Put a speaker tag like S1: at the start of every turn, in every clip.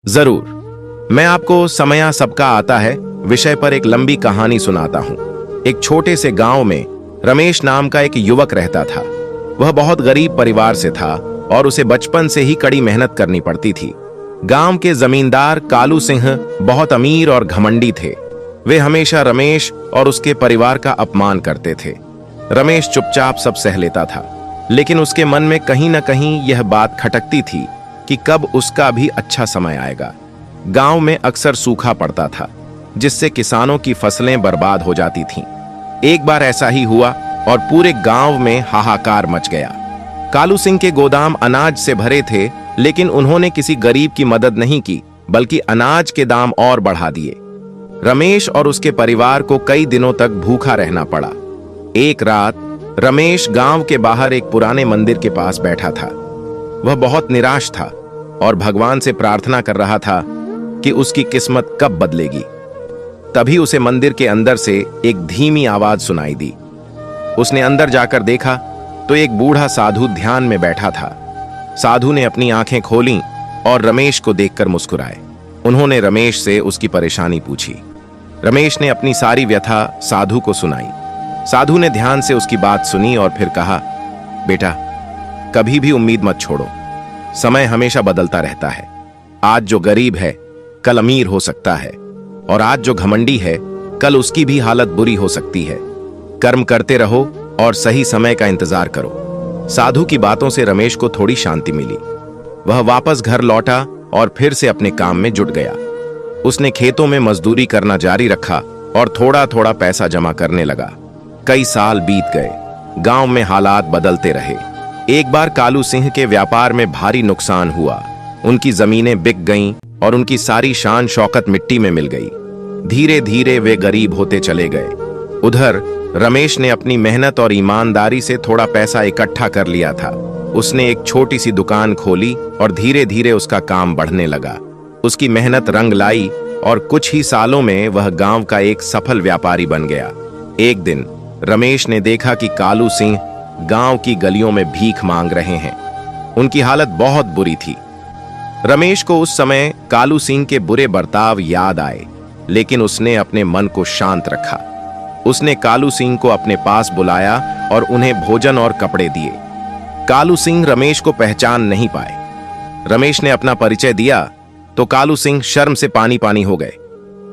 S1: जरूर, मैं आपको समया सबका आता है विषय पर एक लंबी कहानी सुनाता हूं। एक छोटे से गांव में रमेश नाम का एक युवक रहता था। वह बहुत गरीब परिवार से था और उसे बचपन से ही कड़ी मेहनत करनी पड़ती थी। गांव के जमींदार कालू सिंह बहुत अमीर और घमंडी थे। वे हमेशा रमेश और उसके परिवार का अपमान करते थे। रमेश चुपचाप सब सह लेता था, लेकिन उसके मन में कहीं न कहीं यह बात खटकती थी कि कब उसका भी अच्छा समय आएगा। गांव में अक्सर सूखा पड़ता था, जिससे किसानों की फसलें बर्बाद हो जाती थीं। एक बार ऐसा ही हुआ और पूरे गांव में हाहाकार मच गया। कालू सिंह के गोदाम अनाज से भरे थे, लेकिन उन्होंने किसी गरीब की मदद नहीं की, बल्कि अनाज के दाम और बढ़ा दिए। रमेश और उसके परिवार को कई दिनों तक भूखा रहना पड़ा। एक रात रमेश गांव के बाहर एक पुराने मंदिर के पास बैठा था। वह बहुत निराश था और भगवान से प्रार्थना कर रहा था कि उसकी किस्मत कब बदलेगी। तभी उसे मंदिर के अंदर से एक धीमी आवाज सुनाई दी। उसने अंदर जाकर देखा तो एक बूढ़ा साधु ध्यान में बैठा था। साधु ने अपनी आंखें खोलीं और रमेश को देखकर मुस्कुराए। उन्होंने रमेश से उसकी परेशानी पूछी। रमेश ने अपनी सारी व्यथा साधु को सुनाई। साधु ने ध्यान से उसकी बात सुनी और फिर कहा, बेटा, कभी भी उम्मीद मत छोड़ो। समय हमेशा बदलता रहता है। आज जो गरीब है कल अमीर हो सकता है, और आज जो घमंडी है कल उसकी भी हालत बुरी हो सकती है। कर्म करते रहो और सही समय का इंतजार करो। साधु की बातों से रमेश को थोड़ी शांति मिली। वह वापस घर लौटा और फिर से अपने काम में जुट गया। उसने खेतों में मजदूरी करना जारी रखा और थोड़ा थोड़ा पैसा जमा करने लगा। कई साल बीत गए। गांव में हालात बदलते रहे। एक बार कालू सिंह के व्यापार में भारी नुकसान हुआ। उनकी जमीनें बिक गईं और उनकी सारी शान शौकत मिट्टी में मिल गई। धीरे धीरे वे गरीब होते चले गए। उधर रमेश ने अपनी मेहनत और ईमानदारी से थोड़ा पैसा इकट्ठा कर लिया था। उसने एक छोटी सी दुकान खोली और धीरे धीरे उसका काम बढ़ने लगा। उसकी मेहनत रंग लाई और कुछ ही सालों में वह गांव का एक सफल व्यापारी बन गया। एक दिन रमेश ने देखा कि कालू सिंह गांव की गलियों में भीख मांग रहे हैं। उनकी हालत बहुत बुरी थी। रमेश को उस समय कालू सिंह के बुरे बर्ताव याद आए, लेकिन उसने अपने मन को शांत रखा। उसने कालू सिंह को अपने पास बुलाया और उन्हें भोजन और कपड़े दिए। कालू सिंह रमेश को पहचान नहीं पाए। रमेश ने अपना परिचय दिया तो कालू सिंह शर्म से पानी पानी हो गए।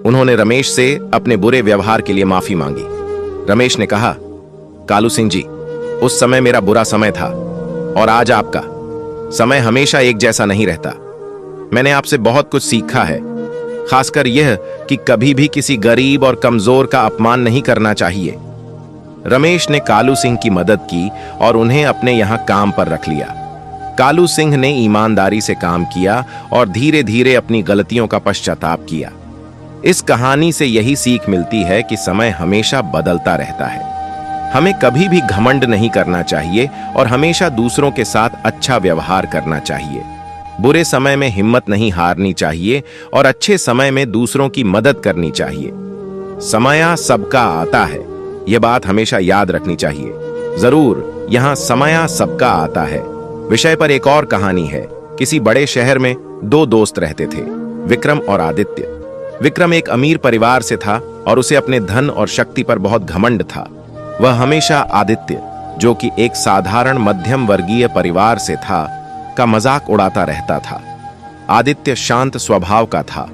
S1: उन्होंने रमेश से अपने बुरे व्यवहार के लिए माफी मांगी। रमेश ने कहा, कालू सिंह जी, उस समय मेरा बुरा समय था और आज आपका। समय हमेशा एक जैसा नहीं रहता। मैंने आपसे बहुत कुछ सीखा है, खासकर यह कि कभी भी किसी गरीब और कमजोर का अपमान नहीं करना चाहिए। रमेश ने कालू सिंह की मदद की और उन्हें अपने यहां काम पर रख लिया। कालू सिंह ने ईमानदारी से काम किया और धीरे धीरे अपनी गलतियों का पश्चाताप किया। इस कहानी से यही सीख मिलती है कि समय हमेशा बदलता रहता है। हमें कभी भी घमंड नहीं करना चाहिए और हमेशा दूसरों के साथ अच्छा व्यवहार करना चाहिए। बुरे समय में हिम्मत नहीं हारनी चाहिए और अच्छे समय में दूसरों की मदद करनी चाहिए। समया सबका आता है, यह बात हमेशा याद रखनी चाहिए। जरूर, यहां समया सबका आता है विषय पर एक और कहानी है। किसी बड़े शहर में दो दोस्त रहते थे, विक्रम और आदित्य। विक्रम एक अमीर परिवार से था और उसे अपने धन और शक्ति पर बहुत घमंड था। वह हमेशा आदित्य, जो कि एक साधारण मध्यम वर्गीय परिवार से था, का मजाक उड़ाता रहता था। आदित्य शांत स्वभाव का था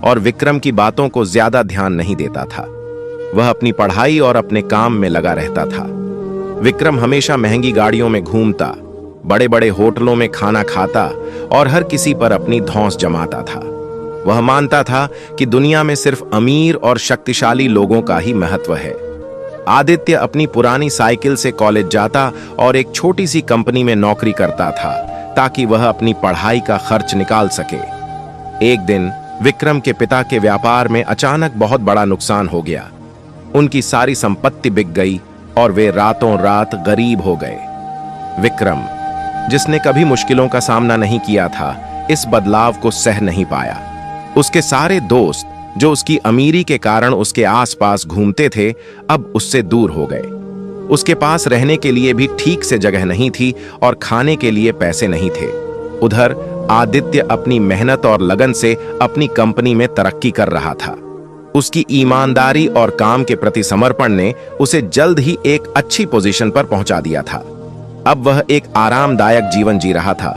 S1: और विक्रम की बातों को ज्यादा ध्यान नहीं देता था। वह अपनी पढ़ाई और अपने काम में लगा रहता था। विक्रम हमेशा महंगी गाड़ियों में घूमता, बड़े बड़े होटलों में खाना खाता और हर किसी पर अपनी धौंस जमाता था। वह मानता था कि दुनिया में सिर्फ अमीर और शक्तिशाली लोगों का ही महत्व है। आदित्य अपनी पुरानी साइकिल से कॉलेज जाता और एक छोटी सी कंपनी में नौकरी करता था ताकि वह अपनी पढ़ाई का खर्च निकाल सके। एक दिन विक्रम के पिता के व्यापार में अचानक बहुत बड़ा नुकसान हो गया। उनकी सारी संपत्ति बिक गई और वे रातों रात गरीब हो गए। विक्रम, जिसने कभी मुश्किलों का सामना नहीं किया था, इस बदलाव को सह नहीं पाया। उसके सारे दोस्त जो उसकी अमीरी के कारण उसके आसपास घूमते थे, अब उससे दूर हो गए। उसके पास रहने के लिए भी ठीक से जगह नहीं थी और खाने के लिए पैसे नहीं थे। उधर आदित्य अपनी मेहनत और लगन से अपनी कंपनी में तरक्की कर रहा था। उसकी ईमानदारी और काम के प्रति समर्पण ने उसे जल्द ही एक अच्छी पोजीशन पर पहुंचा दिया था। अब वह एक आरामदायक जीवन जी रहा था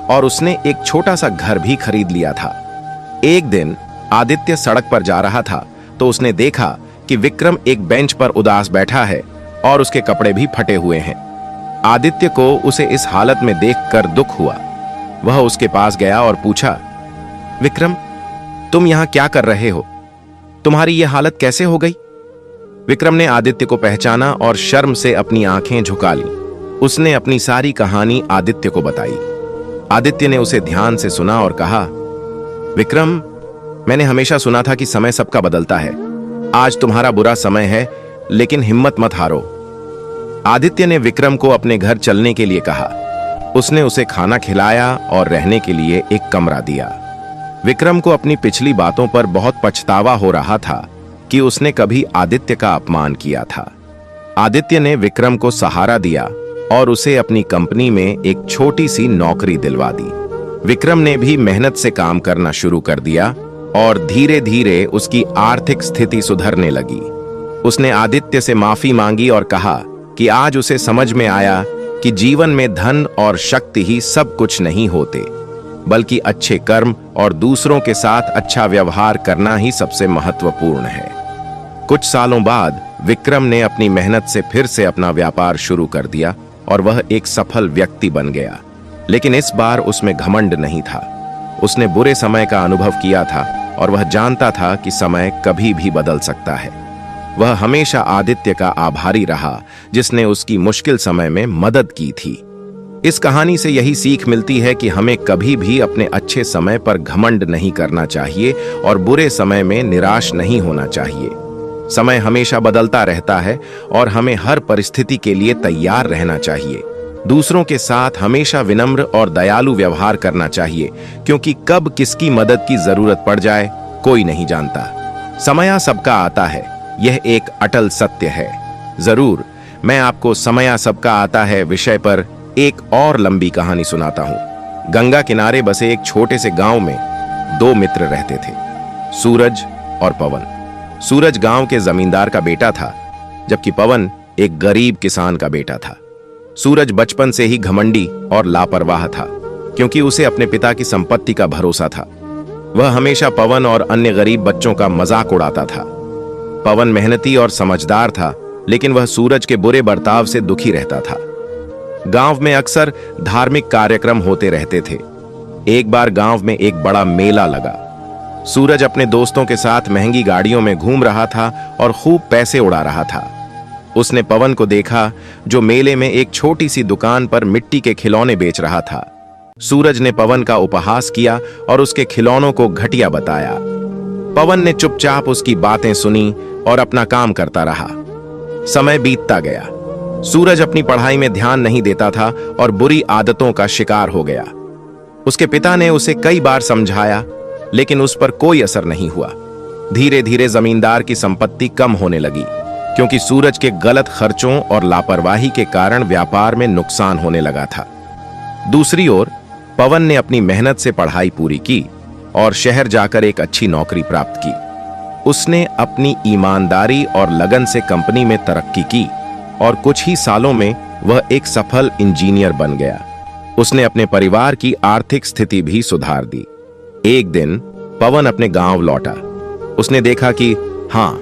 S1: और उसने एक छोटा सा घर भी खरीद लिया था। एक दिन आदित्य सड़क पर जा रहा था तो उसने देखा कि विक्रम एक बेंच पर उदास बैठा है और उसके कपड़े भी फटे हुए हैं। आदित्य को उसे इस हालत में देखकर दुख हुआ। वह उसके पास गया और पूछा, विक्रम, तुम यहां क्या कर रहे हो? तुम्हारी यह हालत कैसे हो गई? विक्रम ने आदित्य को पहचाना और शर्म से अपनी आंखें झुका ली। उसने अपनी सारी कहानी आदित्य को बताई। आदित्य ने उसे ध्यान से सुना और कहा, विक्रम, मैंने हमेशा सुना था कि समय सबका बदलता है। आज तुम्हारा बुरा समय है, लेकिन हिम्मत मत हारो। आदित्य ने विक्रम को अपने घर चलने के लिए कहा। उसने उसे खाना खिलाया और रहने के लिए एक कमरा दिया। विक्रम को अपनी पिछली बातों पर बहुत पछतावा हो रहा था कि उसने कभी आदित्य का अपमान किया था। आदित्य ने विक्रम को सहारा दिया और उसे अपनी कंपनी में एक छोटी सी नौकरी दिलवा दी। विक्रम ने भी मेहनत से काम करना शुरू कर दिया और धीरे धीरे उसकी आर्थिक स्थिति सुधरने लगी। उसने आदित्य से माफी मांगी और कहा कि आज उसे समझ में आया कि जीवन में धन और शक्ति ही सब कुछ नहीं होते, बल्कि अच्छे कर्म और दूसरों के साथ अच्छा व्यवहार करना ही सबसे महत्वपूर्ण है। कुछ सालों बाद विक्रम ने अपनी मेहनत से फिर से अपना व्यापार शुरू कर दिया और वह एक सफल व्यक्ति बन गया। लेकिन इस बार उसमें घमंड नहीं था। उसने बुरे समय का अनुभव किया था और वह जानता था कि समय कभी भी बदल सकता है। वह हमेशा आदित्य का आभारी रहा, जिसने उसकी मुश्किल समय में मदद की थी। इस कहानी से यही सीख मिलती है कि हमें कभी भी अपने अच्छे समय पर घमंड नहीं करना चाहिए और बुरे समय में निराश नहीं होना चाहिए। समय हमेशा बदलता रहता है और हमें हर परिस्थिति के लिए तैयार रहना चाहिए। दूसरों के साथ हमेशा विनम्र और दयालु व्यवहार करना चाहिए, क्योंकि कब किसकी मदद की जरूरत पड़ जाए कोई नहीं जानता। समय सबका आता है, यह एक अटल सत्य है। जरूर मैं आपको समय सबका आता है विषय पर एक और लंबी कहानी सुनाता हूं। गंगा किनारे बसे एक छोटे से गांव में दो मित्र रहते थे, सूरज और पवन। सूरज गांव के जमींदार का बेटा था, जबकि पवन एक गरीब किसान का बेटा था। सूरज बचपन से ही घमंडी और लापरवाह था, क्योंकि उसे अपने पिता की संपत्ति का भरोसा था। वह हमेशा पवन और अन्य गरीब बच्चों का मजाक उड़ाता था। पवन मेहनती और समझदार था, लेकिन वह सूरज के बुरे बर्ताव से दुखी रहता था। गांव में अक्सर धार्मिक कार्यक्रम होते रहते थे। एक बार गांव में एक बड़ा मेला लगा। सूरज अपने दोस्तों के साथ महंगी गाड़ियों में घूम रहा था और खूब पैसे उड़ा रहा था। उसने पवन को देखा, जो मेले में एक छोटी सी दुकान पर मिट्टी के खिलौने बेच रहा था। सूरज ने पवन का उपहास किया और उसके खिलौनों को घटिया बताया। पवन ने चुपचाप उसकी बातें सुनी और अपना काम करता रहा। समय बीतता गया। सूरज अपनी पढ़ाई में ध्यान नहीं देता था और बुरी आदतों का शिकार हो गया। उसके पिता ने उसे कई बार समझाया, लेकिन उस पर कोई असर नहीं हुआ। धीरे धीरे जमींदार की संपत्ति कम होने लगी, क्योंकि सूरज के गलत खर्चों और लापरवाही के कारण व्यापार में नुकसान होने लगा था। दूसरी ओर पवन ने अपनी मेहनत से पढ़ाई पूरी की और शहर जाकर एक अच्छी नौकरी प्राप्त की। उसने अपनी ईमानदारी और लगन से कंपनी में तरक्की की और कुछ ही सालों में वह एक सफल इंजीनियर बन गया। उसने अपने परिवार की आर्थिक स्थिति भी सुधार दी। एक दिन पवन अपने गांव लौटा। उसने देखा कि हाँ,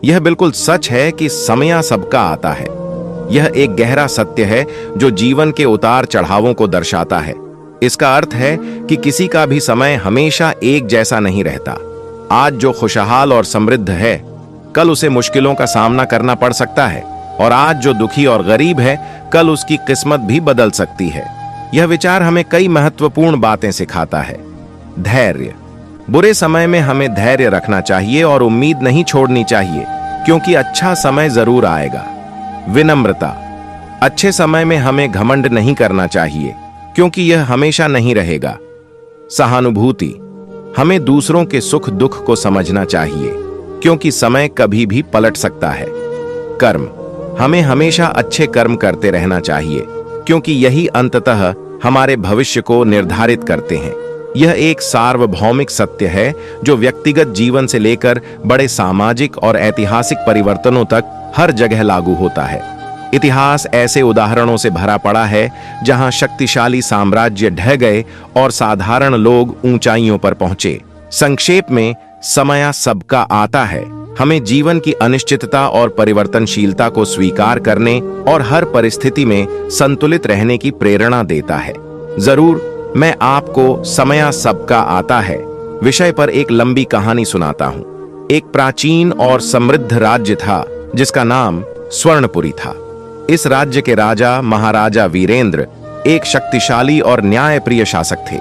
S1: यह बिल्कुल सच है कि समय सबका आता है। यह एक गहरा सत्य है जो जीवन के उतार चढ़ावों को दर्शाता है। इसका अर्थ है कि किसी का भी समय हमेशा एक जैसा नहीं रहता। आज जो खुशहाल और समृद्ध है, कल उसे मुश्किलों का सामना करना पड़ सकता है, और आज जो दुखी और गरीब है, कल उसकी किस्मत भी बदल सकती है। यह विचार हमें कई महत्वपूर्ण बातें सिखाता है। धैर्य। बुरे समय में हमें धैर्य रखना चाहिए और उम्मीद नहीं छोड़नी चाहिए, क्योंकि अच्छा समय जरूर आएगा। विनम्रता। अच्छे समय में हमें घमंड नहीं करना चाहिए, क्योंकि यह हमेशा नहीं रहेगा। सहानुभूति। हमें दूसरों के सुख दुख को समझना चाहिए, क्योंकि समय कभी भी पलट सकता है। कर्म। हमें हमेशा अच्छे कर्म करते रहना चाहिए, क्योंकि यही अंततः हमारे भविष्य को निर्धारित करते हैं। यह एक सार्वभौमिक सत्य है जो व्यक्तिगत जीवन से लेकर बड़े सामाजिक और ऐतिहासिक परिवर्तनों तक हर जगह लागू होता है। इतिहास ऐसे उदाहरणों से भरा पड़ा है जहां शक्तिशाली साम्राज्य ढह गए और साधारण लोग ऊंचाइयों पर पहुंचे। संक्षेप में, समय सबका आता है हमें जीवन की अनिश्चितता और परिवर्तनशीलता को स्वीकार करने और हर परिस्थिति में संतुलित रहने की प्रेरणा देता है। जरूर मैं आपको समय सबका आता है विषय पर एक लंबी कहानी सुनाता हूं। एक प्राचीन और समृद्ध राज्य था जिसका नाम स्वर्णपुरी था। इस राज्य के राजा महाराजा वीरेंद्र एक शक्तिशाली और न्यायप्रिय शासक थे।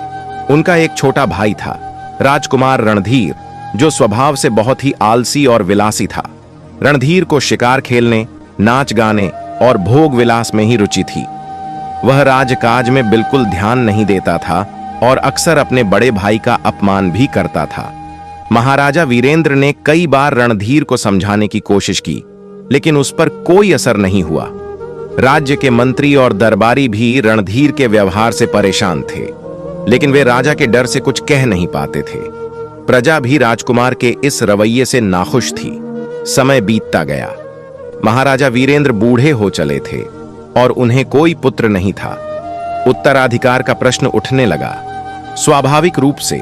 S1: उनका एक छोटा भाई था, राजकुमार रणधीर, जो स्वभाव से बहुत ही आलसी और विलासी था। रणधीर को शिकार खेलने, नाच गाने और भोग विलास में ही रुचि थी। वह राजकाज में बिल्कुल ध्यान नहीं देता था और अक्सर अपने बड़े भाई का अपमान भी करता था। महाराजा वीरेंद्र ने कई बार रणधीर को समझाने की कोशिश की, लेकिन उस पर कोई असर नहीं हुआ। राज्य के मंत्री और दरबारी भी रणधीर के व्यवहार से परेशान थे, लेकिन वे राजा के डर से कुछ कह नहीं पाते थे। प्रजा भी राजकुमार के इस रवैये से नाखुश थी। समय बीतता गया। महाराजा वीरेंद्र बूढ़े हो चले थे और उन्हें कोई पुत्र नहीं था। उत्तराधिकार का प्रश्न उठने लगा। स्वाभाविक रूप से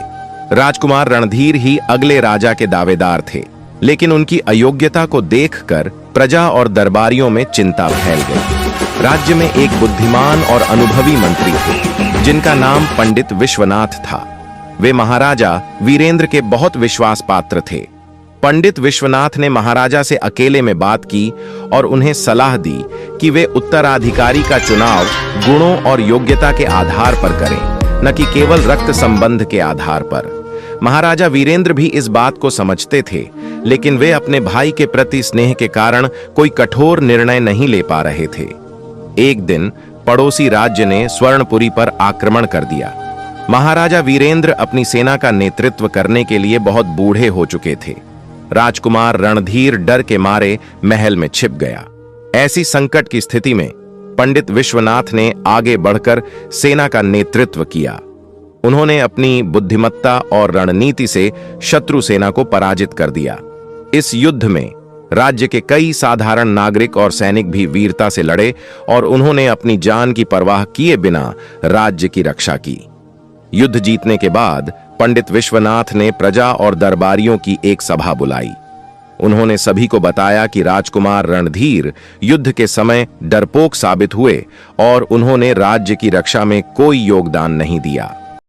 S1: राजकुमार रणधीर ही अगले राजा के दावेदार थे, लेकिन उनकी अयोग्यता को देखकर प्रजा और दरबारियों में चिंता फैल गई। राज्य में एक बुद्धिमान और अनुभवी मंत्री थे जिनका नाम पंडित विश्वनाथ था। वे महाराजा वीरेंद्र के बहुत विश्वास पात्र थे। पंडित विश्वनाथ ने महाराजा से अकेले में बात की और उन्हें सलाह दी कि वे उत्तराधिकारी का चुनाव गुणों और योग्यता के आधार पर करें, न कि केवल रक्त संबंध के आधार पर। महाराजा वीरेंद्र भी इस बात को समझते थे, लेकिन वे अपने भाई के प्रति स्नेह के कारण कोई कठोर निर्णय नहीं ले पा रहे थे। एक दिन पड़ोसी राज्य ने स्वर्णपुरी पर आक्रमण कर दिया। महाराजा वीरेंद्र अपनी सेना का नेतृत्व करने के लिए बहुत बूढ़े हो चुके थे। राजकुमार रणधीर डर के मारे महल में छिप गया। ऐसी संकट की स्थिति में पंडित विश्वनाथ ने आगे बढ़कर सेना का नेतृत्व किया। उन्होंने अपनी बुद्धिमत्ता और रणनीति से शत्रु सेना को पराजित कर दिया। इस युद्ध में राज्य के कई साधारण नागरिक और सैनिक भी वीरता से लड़े और उन्होंने अपनी जान की परवाह किए बिना राज्य की रक्षा की। युद्ध जीतने के बाद पंडित विश्वनाथ ने प्रजा और दरबारियों की एक सभा बुलाई। उन्होंने सभी को बताया कि राजकुमार रणधीर युद्ध के समय डरपोक साबित हुए और उन्होंने राज्य की रक्षा में कोई योगदान नहीं दिया।